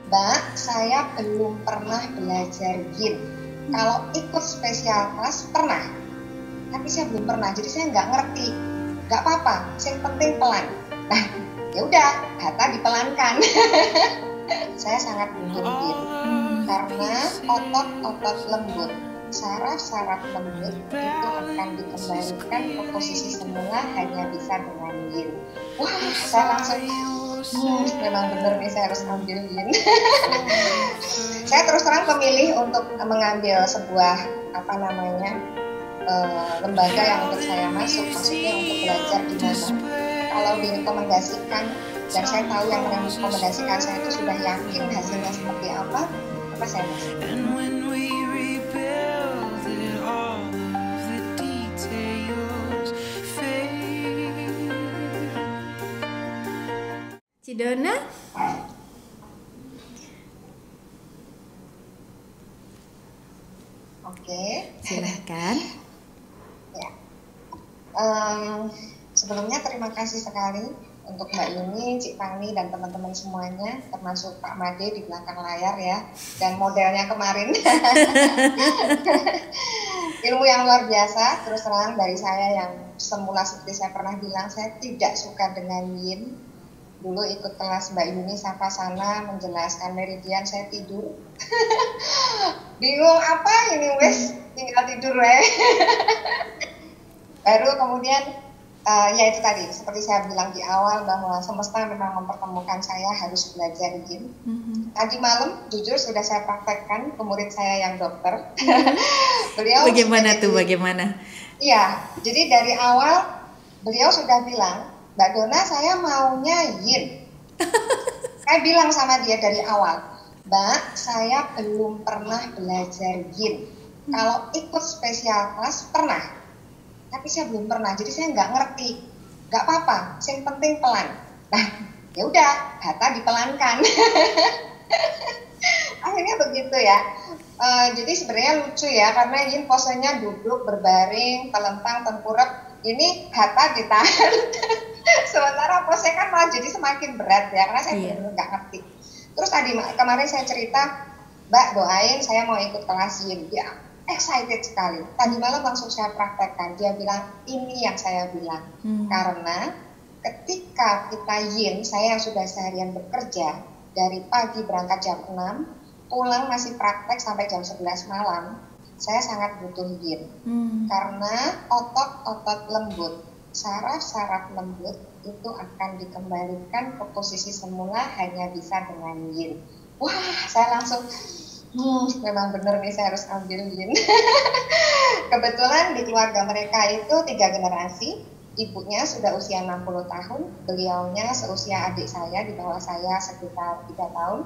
Mbak, saya belum pernah belajar yin. Kalau ikut spesial kelas pernah, tapi saya belum pernah, jadi saya nggak ngerti. Nggak apa-apa, yang penting pelan. Nah, ya udah, kata dipelankan. Saya sangat butuh yin karena otot-otot lembut, saraf-saraf lembut itu akan dikembalikan ke posisi semula hanya bisa dengan yin. Wah, saya langsung memang benar nih, saya harus ambil yin. Saya terus terang memilih untuk mengambil sebuah lembaga yang untuk saya masuk, maksudnya untuk belajar di mana. Kalau direkomendasikan dan saya tahu yang merekomendasikan saya itu sudah yakin hasilnya seperti apa, maka saya masuk. Cidona? Oke. Silahkan. Ya. Sebelumnya terima kasih sekali untuk Mbak Yuni, Cik Fani, dan teman-teman semuanya, termasuk Pak Made di belakang layar ya, dan modelnya kemarin. Ilmu yang luar biasa, terus terang dari saya yang semula seperti saya pernah bilang, saya tidak suka dengan yin. Dulu ikut kelas Mbak Yuni Sapasana menjelaskan meridian, saya tidur. Bingung apa ini wes, tinggal tidur weh. Baru kemudian ya itu tadi, seperti saya bilang di awal bahwa semesta memang mempertemukan saya harus belajar yin. Tadi malam jujur sudah saya praktekkan ke murid saya yang dokter. Beliau bagaimana tuh bagaimana? Iya, jadi dari awal beliau sudah bilang, Mbak Dona, saya maunya yin. Saya bilang sama dia dari awal, Mbak, saya belum pernah belajar yin. Kalau ikut spesial kelas pernah, tapi saya belum pernah, jadi saya nggak ngerti. Nggak apa-apa, yang penting pelan. Nah, ya udah, kata dipelankan. Akhirnya begitu ya. Jadi sebenarnya lucu ya, karena yin posenya duduk, berbaring, telentang, tengkurap. Ini kata ditahan. Sementara pose kan malah jadi semakin berat ya, karena saya benar-benar nggak ngerti. Terus tadi kemarin saya cerita, Mbak doain saya mau ikut kelas yin. Dia excited sekali. Tadi malam langsung saya praktekkan. Dia bilang ini yang saya bilang. Karena ketika kita yin, saya yang sudah seharian bekerja dari pagi berangkat jam 6, pulang masih praktek sampai jam 11 malam. Saya sangat butuh yin. Karena otot-otot lembut, saraf-saraf lembut itu akan dikembalikan ke posisi semula hanya bisa dengan yin. Wah, saya langsung memang benar nih, saya harus ambil yin. Kebetulan di keluarga mereka itu 3 generasi. Ibunya sudah usia 60 tahun, beliaunya seusia adik saya, di bawah saya sekitar 3 tahun.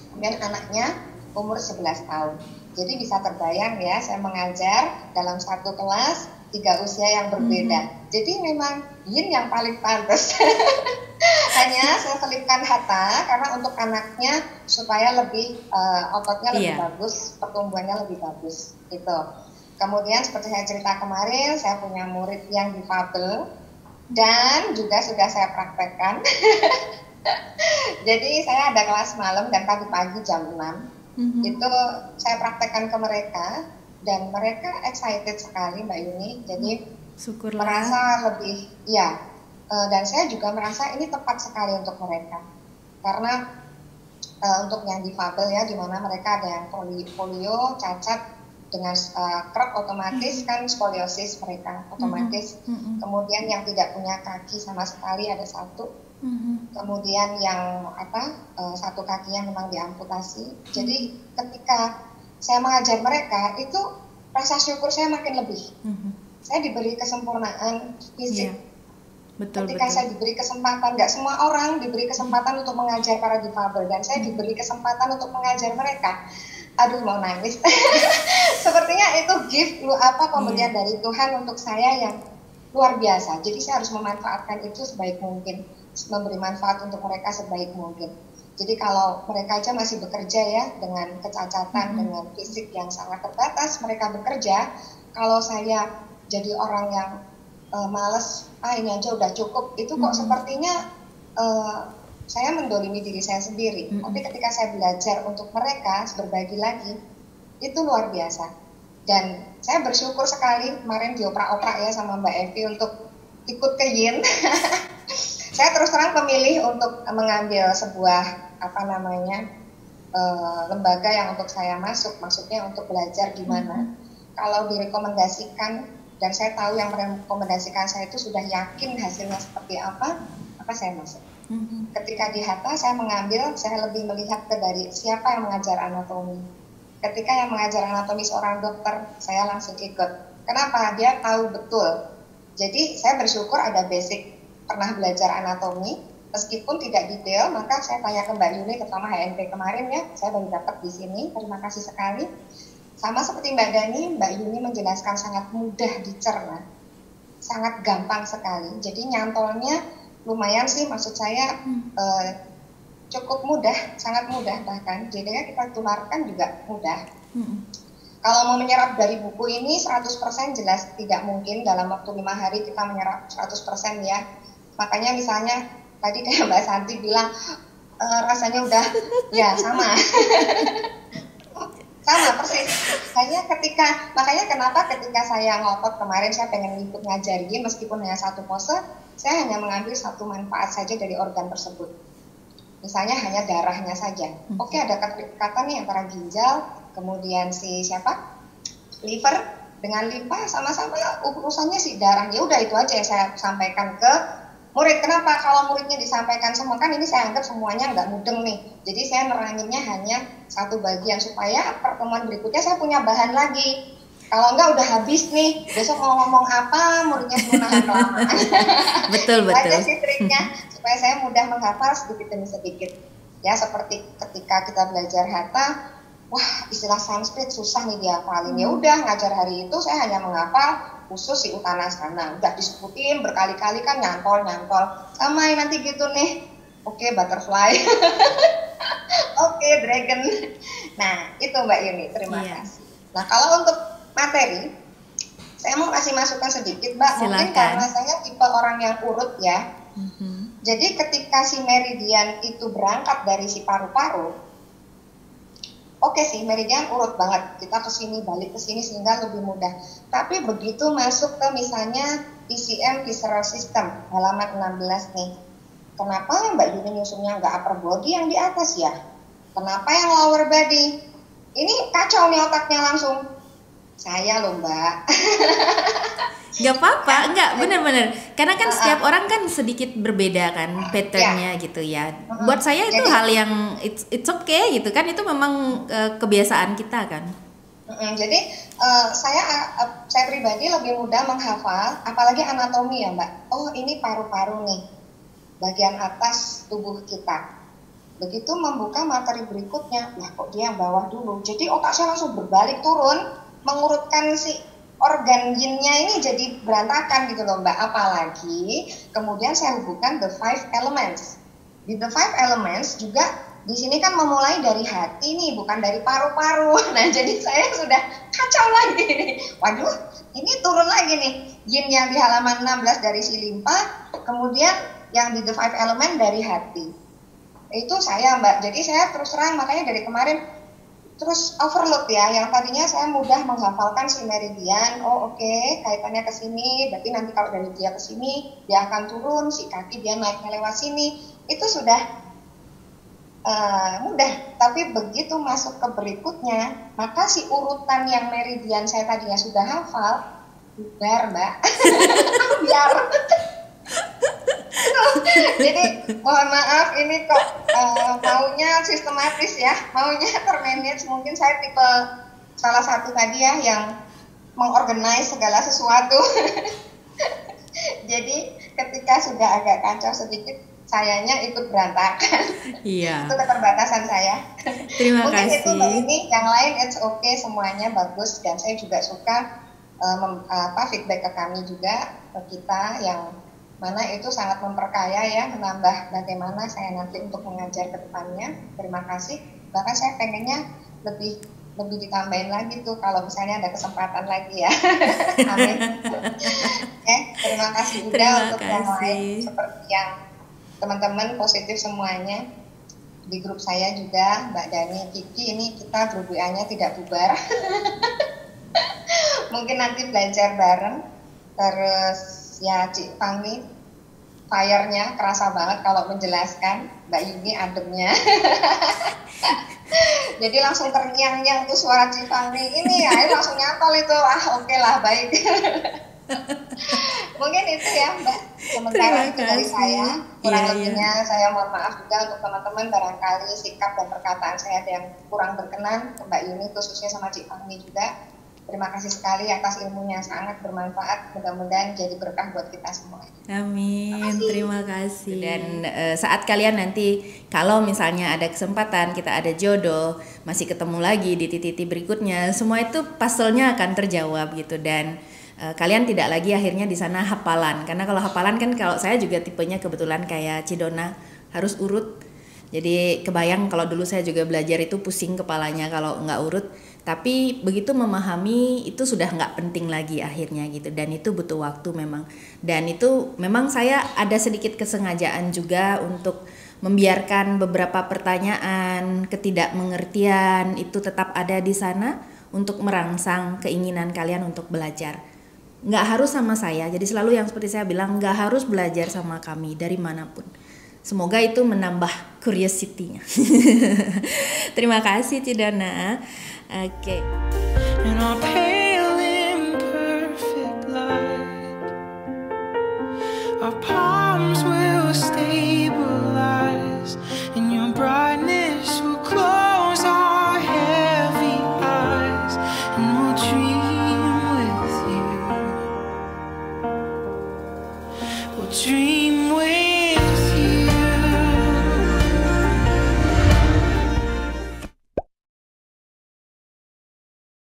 Kemudian anaknya umur 11 tahun. Jadi bisa terbayang ya, saya mengajar dalam satu kelas 3 usia yang berbeda. Jadi memang yin yang paling pantas. Hanya saya selipkan hatha karena untuk anaknya supaya lebih ototnya lebih bagus, pertumbuhannya lebih bagus gitu. Kemudian seperti saya cerita kemarin, saya punya murid yang difabel dan juga sudah saya praktekkan. Jadi saya ada kelas malam dan tadi pagi jam 6. Itu saya praktekkan ke mereka dan mereka excited sekali Mbak Yuni. Jadi syukurlah. Merasa lebih dan saya juga merasa ini tepat sekali untuk mereka. Karena untuk yang difabel ya, di mana mereka ada yang polio, cacat dengan krep otomatis kan skoliosis mereka otomatis. Kemudian yang tidak punya kaki sama sekali ada 1. Kemudian yang satu kakinya memang diamputasi. Jadi ketika saya mengajar mereka itu rasa syukur saya makin lebih. Saya diberi kesempurnaan fisik. Ketika saya diberi kesempatan, nggak semua orang diberi kesempatan untuk mengajar para difabel, dan saya diberi kesempatan untuk mengajar mereka. Aduh, mau nangis. Sepertinya itu gift pemberian dari Tuhan untuk saya yang luar biasa. Jadi saya harus memanfaatkan itu sebaik mungkin, memberi manfaat untuk mereka sebaik mungkin. Jadi kalau mereka aja masih bekerja ya dengan kecacatan, dengan fisik yang sangat terbatas, mereka bekerja. Kalau saya jadi orang yang males, ini aja udah cukup, itu kok sepertinya saya mendolimi diri saya sendiri. Tapi ketika saya belajar untuk mereka berbagi lagi, itu luar biasa. Dan saya bersyukur sekali kemarin dioprak-oprak ya sama Mbak Evi untuk ikut ke Yin. Saya terus terang memilih untuk mengambil sebuah lembaga yang untuk saya masuk, maksudnya untuk belajar gimana. Kalau direkomendasikan dan saya tahu yang merekomendasikan saya itu sudah yakin hasilnya seperti apa, maka saya masuk. Ketika di Hatha saya mengambil, saya lebih melihat ke dari siapa yang mengajar anatomi. Ketika yang mengajar anatomi seorang dokter, saya langsung ikut. Kenapa? Dia tahu betul. Jadi saya bersyukur ada basic, pernah belajar anatomi, meskipun tidak detail, maka saya tanya ke Mbak Yuni, terutama HNP kemarin ya, saya baru dapat di sini, terima kasih sekali. Sama seperti Mbak Dani, Mbak Yuni menjelaskan sangat mudah dicerna, sangat gampang sekali. Jadi nyantolnya lumayan sih, maksud saya cukup mudah, sangat mudah bahkan. Jadinya kita tularkan juga mudah. Kalau mau menyerap dari buku ini 100% jelas tidak mungkin dalam waktu 5 hari kita menyerap 100% ya. Makanya misalnya tadi kayak Mbak Santi bilang rasanya udah ya sama. Sama persis. Makanya kenapa ketika saya ngotot kemarin saya pengen ikut ngajarin meskipun hanya satu pose, saya hanya mengambil satu manfaat saja dari organ tersebut. Misalnya hanya darahnya saja. Oke, ada kata nih antara ginjal, kemudian liver dengan limpa sama-sama urusannya si darah. Ya udah itu aja yang saya sampaikan ke murid. Kenapa? Kalau muridnya disampaikan semua, kan ini saya anggap semuanya nggak mudeng nih. Jadi saya neranginnya hanya satu bagian supaya pertemuan berikutnya saya punya bahan lagi. Kalau enggak udah habis nih, besok mau ngomong apa, muridnya suruh nahan kelamaan. Betul. Aja sih triknya, supaya saya mudah menghafal sedikit demi sedikit. Ya seperti ketika kita belajar Hatha, wah istilah Sanskrit susah nih dihafalin. Ya udah ngajar hari itu saya hanya menghafal khusus si Uttanasana. Udah disebutin berkali-kali kan nyantol. Sama nanti gitu nih. Oke, butterfly. Oke, dragon. Nah, itu Mbak Yuni, terima kasih. Nah, kalau untuk materi, saya mau kasih masukan sedikit, Mbak. Silakan. Mungkin karena saya tipe orang yang urut ya. Jadi ketika si meridian itu berangkat dari si paru-paru, oke sih, meridian urut banget. Kita ke sini, balik ke sini sehingga lebih mudah. Tapi begitu masuk ke misalnya PCM, Visceral System, halaman 16 nih. Kenapa Mbak Yuni nyusunnya nggak upper body yang di atas ya? Kenapa yang lower body? Ini kacau nih otaknya langsung. Saya loh Mbak. Gak apa-apa, enggak, benar-benar. Karena kan setiap orang kan sedikit berbeda kan patternnya gitu ya. Buat saya itu hal yang it's okay gitu kan, itu memang kebiasaan kita kan. Jadi saya pribadi lebih mudah menghafal, apalagi anatomi ya Mbak. Oh ini paru-paru nih, bagian atas tubuh kita. Begitu membuka materi berikutnya, lah kok dia yang bawah dulu. Jadi otak saya langsung berbalik turun, mengurutkan si organ yin-nya ini jadi berantakan gitu loh Mbak. Apalagi kemudian saya hubungkan the 5 elements. Di the 5 elements juga di sini kan memulai dari hati nih, bukan dari paru-paru. Nah jadi saya sudah kacau lagi nih. Waduh, ini turun lagi nih. Yin yang di halaman 16 dari si limpa, kemudian yang di the 5 element dari hati. Itu saya Mbak. Jadi saya terus terang makanya dari kemarin terus overload ya, yang tadinya saya mudah menghafalkan si meridian. Oh oke, kaitannya ke sini, berarti nanti kalau dari dia ke sini dia akan turun, si kaki dia naiknya lewat sini. Itu sudah mudah. Tapi begitu masuk ke berikutnya, maka si urutan yang meridian saya tadinya sudah hafal, bubar Mbak. Biar jadi mohon maaf ini kok maunya sistematis ya, maunya termanage. Mungkin saya tipe salah satu tadi ya yang mengorganize segala sesuatu. Jadi ketika sudah agak kacau sedikit, sayanya ikut berantakan. Itu keterbatasan saya. Terima Mungkin kasih. Itu Mbak ini, yang lain it's okay, semuanya bagus dan saya juga suka feedback ke kami juga, ke kita yang mana itu sangat memperkaya ya, menambah bagaimana saya nanti untuk mengajar ke depannya. Terima kasih. Bahkan saya pengennya lebih ditambahin lagi tuh kalau misalnya ada kesempatan lagi ya. Amin. Terima kasih juga untuk yang lain seperti yang teman-teman positif semuanya. Di grup saya juga Mbak Dani, Kiki, ini kita grup WA-nya tidak bubar. Mungkin nanti belajar bareng. Terus ya Cik Fangmi, fire-nya kerasa banget kalau menjelaskan. Mbak Yuni ademnya. Jadi langsung terngiang-ngiang tuh suara Cik Fangmi ini ya, langsung nyantol itu. Oke lah, baik. Mungkin itu ya Mbak, sementara itu dari saya. Kurang lebihnya saya mohon maaf juga untuk teman-teman, barangkali sikap dan perkataan saya ada yang kurang berkenan ke Mbak Yuni, khususnya sama Cik Fangmi juga. Terima kasih sekali atas ilmunya, sangat bermanfaat, mudah-mudahan jadi berkah buat kita semua. Amin, terima kasih. Dan saat kalian nanti kalau misalnya ada kesempatan, kita ada jodoh, masih ketemu lagi di titik-titik berikutnya, semua itu puzzle-nya akan terjawab gitu. Dan kalian tidak lagi akhirnya di sana hafalan, karena kalau hafalan kan, kalau saya juga tipenya kebetulan kayak Cidona harus urut. Jadi kebayang kalau dulu saya juga belajar itu pusing kepalanya kalau nggak urut. Tapi begitu memahami itu sudah nggak penting lagi akhirnya gitu. Dan itu butuh waktu memang. Dan itu memang saya ada sedikit kesengajaan juga untuk membiarkan beberapa pertanyaan, ketidakmengertian itu tetap ada di sana untuk merangsang keinginan kalian untuk belajar. Nggak harus sama saya, jadi selalu yang seperti saya bilang, nggak harus belajar sama kami dari manapun. Semoga itu menambah curiosity-nya. Terima kasih Cidana. Oke.